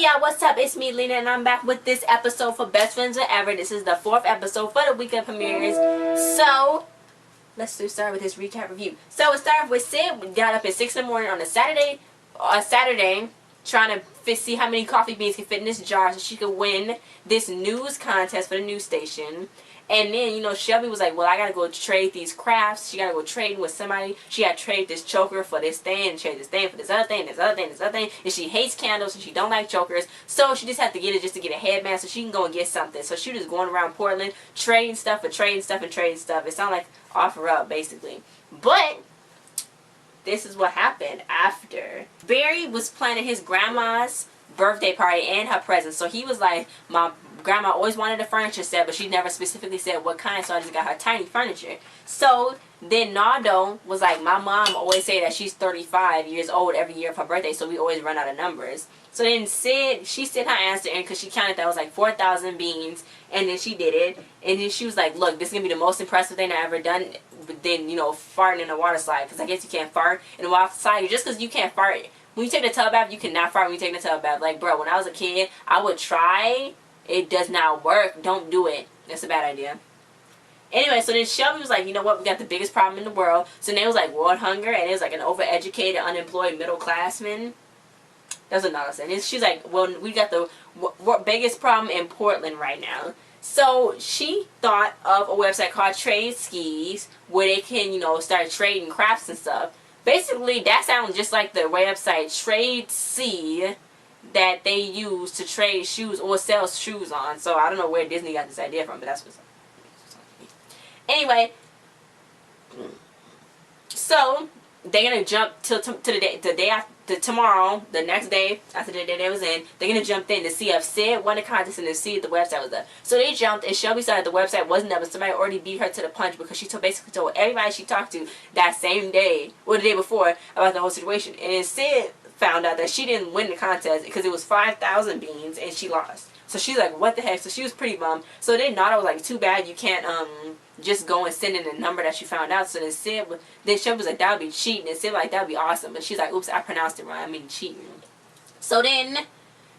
Yeah, what's up? It's me, Lena, and I'm back with this episode for Best Friends Forever. This is the 4th episode for the weekend premieres. So, let's start with this recap review. So, it started with Sid. We got up at 6 in the morning on a Saturday, trying to see how many coffee beans can fit in this jar so she could win this news contest for the news station. And then, you know, Shelby was like, well, I got to go trade these crafts. She got to go trading with somebody. She got to trade this choker for this thing, and trade this thing for this other thing, this other thing, this other thing. And she hates candles, and she don't like chokers. So she just had to get it just to get a headband so she can go and get something. So she was going around Portland trading stuff and trading stuff and trading stuff. It sounded like offer up, basically. But this is what happened after. Barry was planning his grandma's birthday party and her presents. So he was like, my grandma always wanted a furniture set, but she never specifically said what kind, so I just got her tiny furniture. So then Nardo was like, my mom always say that she's 35 years old every year of her birthday, so we always run out of numbers. So then she said her answer in because she counted that was like 4,000 beans, and then she did it, and then she was like, look, this is going to be the most impressive thing I ever done. But then, you know, farting in a water slide, because I guess you can't fart in a water slide. Just because you can't fart when you take the tub bath, you cannot fart when you take the tub bath. Like, bro, when I was a kid, I would try. It does not work. Don't do it. That's a bad idea. Anyway, so then Shelby was like, you know what? We got the biggest problem in the world. So then it was like world hunger, and it was like an overeducated, unemployed middle classman. That's what Nala said. She's like, well, we got the biggest problem in Portland right now. So she thought of a website called Trade Skis, where they can, you know, start trading crafts and stuff. Basically, that sounds just like the website Trade C that they use to trade shoes or sell shoes on. So I don't know where Disney got this idea from, but that's what's up. Anyway, so they're gonna jump to the day after tomorrow, the next day after the day they was in. They're gonna jump in to see if Sid won the contest and to see if the website was up. So they jumped, and Shelby said the website wasn't up, but somebody already beat her to the punch because she basically told everybody she talked to that same day or the day before about the whole situation. And then Sid found out that she didn't win the contest because it was 5,000 beans and she lost. So she's like, what the heck? So she was pretty bummed. So then Nada was like, too bad you can't just go and send in the number that you found out. So then Shelby was like, that would be cheating. And Sid was like, that would be awesome. But she's like, oops, I pronounced it wrong. I mean cheating. So then,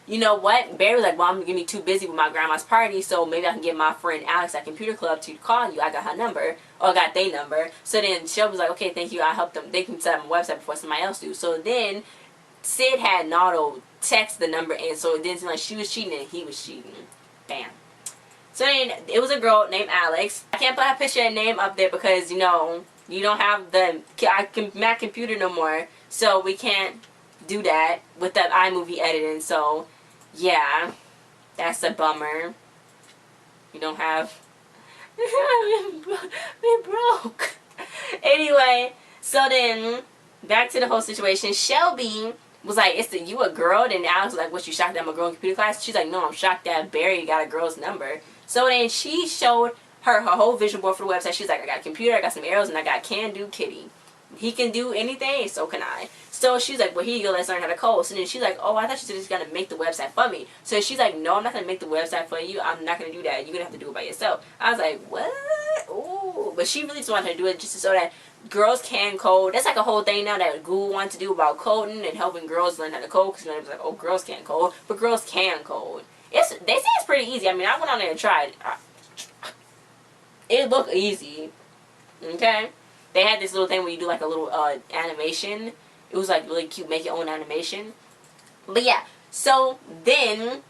you know what? Barry was like, well, I'm going to be too busy with my grandma's party, so maybe I can get my friend Alex at Computer Club to call you. I got her number, or I got their number. So then Shelby was like, okay, thank you. I helped them. They can set up a website before somebody else do. So then Sid had Nardo text the number in, so it didn't seem like she was cheating and he was cheating. Bam. So then it was a girl named Alex. I can't put her picture and name up there because, you know, you don't have the Mac computer no more, so we can't do that with that iMovie editing. So yeah, that's a bummer. You don't have. We're broke. Anyway, so then back to the whole situation. Shelby was like, you a girl? Then Alex was like, what, you shocked that I'm a girl in computer class? She's like, no, I'm shocked that Barry got a girl's number. So then she showed her whole vision board for the website. She's like, I got a computer, I got some arrows, and I got Can Do Kitty. He can do anything, so can I. So she's like, well, here you go, let's learn how to code. So then she's like, oh, I thought you were just going to make the website for me. So she's like, no, I'm not going to make the website for you. I'm not going to do that. You're going to have to do it by yourself. I was like, what? Ooh. But she really just wanted her to do it just so that girls can code. That's like a whole thing now that Google wants to do about coding and helping girls learn how to code. Because it's like, oh, girls can't code. But girls can code. They say it's pretty easy. I mean, I went on there and tried. It looked easy. Okay? They had this little thing where you do like a little animation. It was like really cute, make your own animation. But yeah, so then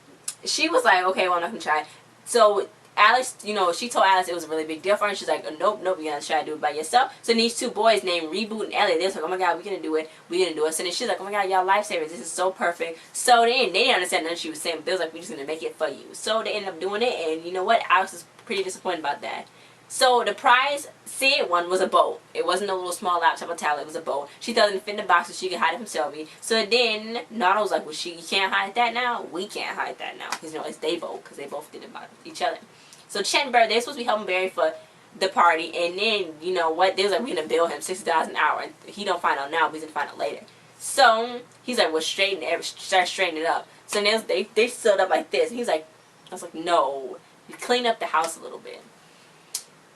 she was like, okay, well, I'm not going to try. So Alex, you know, she told Alex it was a really big deal for her. She's like, nope, you're going to try to do it by yourself. So these two boys named Reboot and Elliot, they was like, oh my God, we're going to do it. We're going to do it. So then she's like, oh my God, y'all lifesavers. This is so perfect. So then they didn't understand nothing she was saying, but they was like, we're just going to make it for you. So they ended up doing it, and you know what? Alex was pretty disappointed about that. So the prize Sid won was a boat. It wasn't a little small laptop or tablet. It was a boat. She thought it didn't fit in the box so she could hide it from Shelby. So then Nada was like, well, you can't hide that now? We can't hide that now. Because, you know, it's they boat. Because they both did it about each other. So Chet and Bird, they're supposed to be helping Barry for the party. And then, you know what? They was like, we're going to bill him $60 an hour. And he don't find out now, but he's going to find out later. So he's like, well, start straightening it up. So they stood up like this. And he's like, I was like, no. You clean up the house a little bit.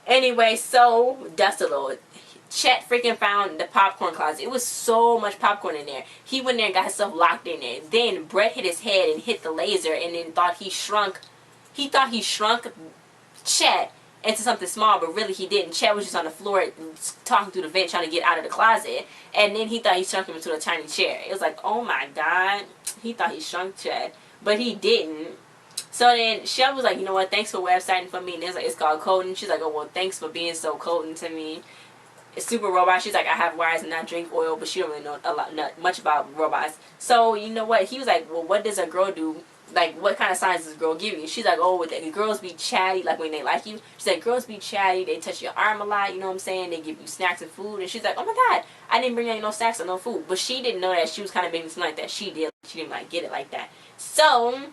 Anyway, so dust a little. Chet freaking found the popcorn closet. It was so much popcorn in there. He went there and got himself locked in there. Then Brett hit his head and hit the laser, and then thought he shrunk. He thought he shrunk Chet into something small, but really he didn't. Chet was just on the floor talking through the vent, trying to get out of the closet, and then he thought he shrunk him into a tiny chair. It was like, oh my god, he thought he shrunk Chet, but he didn't. So then Shelby was like, you know what, thanks for websiting for me. And it's called coding. She's like, oh well, thanks for being so coding to me. It's super robot. She's like, I have wires and not drink oil, but she don't really know much about robots. So you know what, he was like, well, what does a girl do? Like, what kind of signs does a girl give you? She's like, oh, the girls be chatty, like when they like you. She's like, girls be chatty, they touch your arm a lot, you know what I'm saying? They give you snacks and food. And she's like, oh my god, I didn't bring you no snacks or no food. But she didn't know that she was kind of making something like that. She did. She didn't like get it like that. So,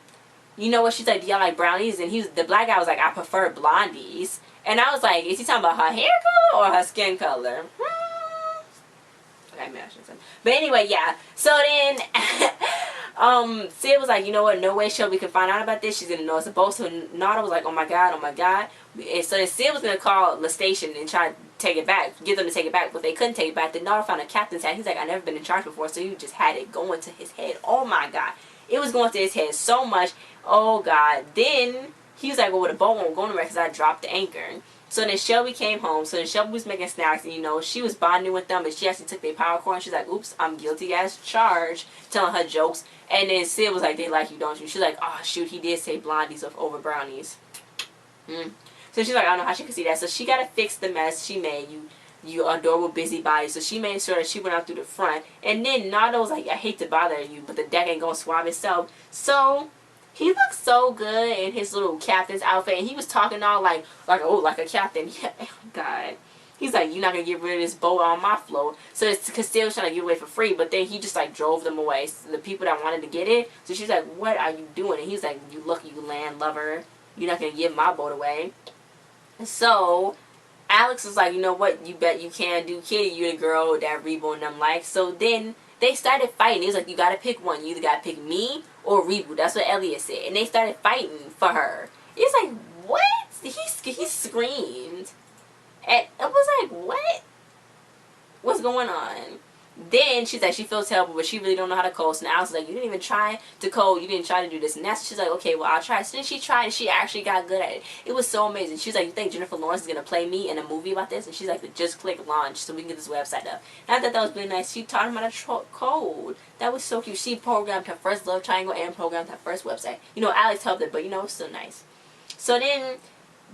you know what? She's like, do y'all like brownies? And the black guy was like, I prefer blondies. And I was like, is he talking about her hair color or her skin color? Okay, but anyway, yeah. So then, Sid was like, you know what? No way Shelby can find out about this. She's gonna know it's a boat. So Nada was like, oh my god, oh my god. And so then Sid was gonna call the station and try to take it back, get them to take it back, but they couldn't take it back. Then Nada found a captain's hat. He's like, I've never been in charge before, so he just had it going to his head. Oh my god, it was going to his head so much. Oh god. Then he was like, well, the boat won't go nowhere because I dropped the anchor. So then Shelby came home. So then Shelby was making snacks, and you know, she was bonding with them, but she actually took their power cord. She's like, oops, I'm guilty as charged, telling her jokes. And then Sid was like, they like you, don't you? She's like, oh shoot, he did say blondies over brownies. So she's like, I don't know how she could see that. So she got to fix the mess she made. You adorable busybody. So she made sure that she went out through the front. And then Nada was like, I hate to bother you, but the deck ain't gonna swab itself. So he looked so good in his little captain's outfit, and he was talking all like oh, like a captain. Yeah, oh god. He's like, you're not gonna get rid of this boat on my float. So it's because Sid was trying to give away for free, but then he just like drove them away. So the people that wanted to get it. So she's like, what are you doing? And he's like, you land lover. You're not gonna give my boat away. So Alex was like, you know what? You bet you can do, Kitty. You the girl that Rebo and them like. So then they started fighting. He was like, you gotta pick one. You either gotta pick me or Reboot. That's what Elliot said. And they started fighting for her. It's like, what? He screamed. And it was like, what? What's going on? Then she's like, she feels terrible, but she really don't know how to code. So now I was like, you didn't even try to code. You didn't try to do this. And that's, she's like, okay, well, I'll try. So then she tried, and she actually got good at it. It was so amazing. She was like, you think Jennifer Lawrence is going to play me in a movie about this? And she's like, just click launch so we can get this website up. And I thought that was really nice. She taught him how to code. That was so cute. She programmed her first love triangle and programmed her first website. You know, Alex helped it, but, you know, it was still nice. So then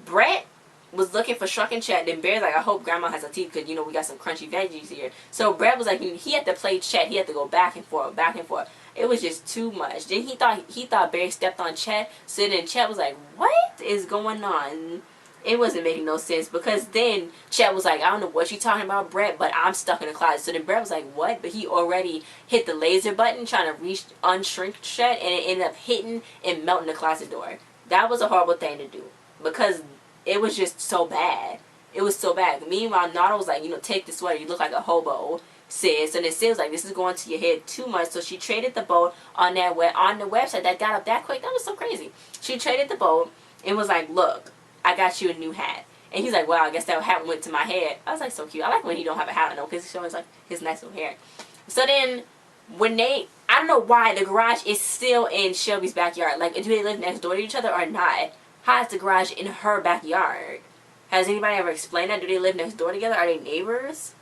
Brett was looking for shrunken Chet. Then Bear's like, I hope grandma has a teeth because, you know, we got some crunchy veggies here. So Brett was like, he had to play Chet. He had to go back and forth, back and forth. It was just too much. Then he thought Bear stepped on Chet. So then Chet was like, what is going on? It wasn't making no sense, because then Chet was like, I don't know what you're talking about, Brett, but I'm stuck in the closet. So then Brett was like, what? But he already hit the laser button trying to unshrink Chet, and it ended up hitting and melting the closet door. That was a horrible thing to do, because it was just so bad. It was so bad. Meanwhile, Nada was like, you know, take the sweater. You look like a hobo, Sid. So then Sid was like, this is going to your head too much. So she traded the boat on the website that got up that quick. That was so crazy. She traded the boat and was like, look, I got you a new hat. And he's like, well, I guess that hat went to my head. I was like, so cute. I like when he don't have a hat on, though, because he shows like his nice little hair. So then when I don't know why the garage is still in Shelby's backyard. Like, do they live next door to each other or not? How is the garage in her backyard? Has anybody ever explained that? Do they live next door together? Are they neighbors?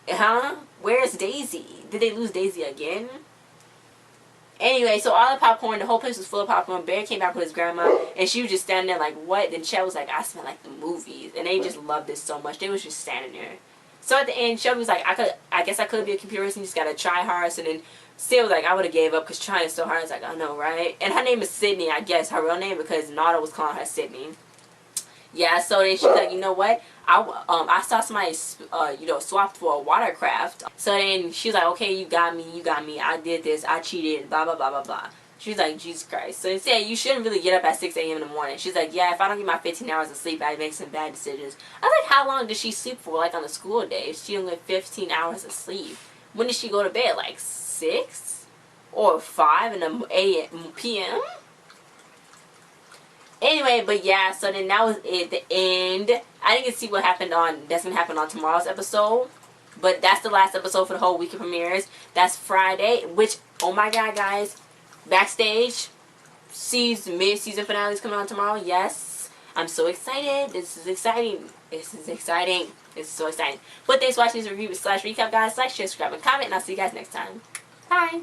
Huh? Where's Daisy? Did they lose Daisy again? Anyway, so all the popcorn, the whole place was full of popcorn. Bear came back with his grandma, and she was just standing there like, what? Then Chet was like, I smell like the movies. And they just loved this so much. They was just standing there. So at the end, Shelby was like, I guess I could be a computer person. You just gotta try hard. So then Sid was like, I would have gave up because trying so hard. I was like, I know, right? And her name is Sydney, I guess, her real name, because Nada was calling her Sydney. Yeah, so then she's like, you know what? I saw somebody, you know, swapped for a watercraft. So then she was like, okay, you got me. I did this. I cheated, blah, blah, blah, blah, blah. She's like, Jesus Christ. So instead, you shouldn't really get up at 6 a.m. in the morning. She's like, yeah, if I don't get my 15 hours of sleep, I make some bad decisions. I was like, how long did she sleep for, like, on a school day? She only had 15 hours of sleep. When did she go to bed? Like 6 or 5 in the p.m.? Anyway, but yeah, so then that was it, the end. I didn't get to see what happened that's gonna happen on tomorrow's episode. But that's the last episode for the whole week of premieres. That's Friday, which, oh my god, guys, backstage, mid-season finale is coming on tomorrow. Yes, I'm so excited. This is exciting. This is exciting. This is so exciting. But thanks for watching this review / recap, guys. Like, share, subscribe, and comment, and I'll see you guys next time. Bye.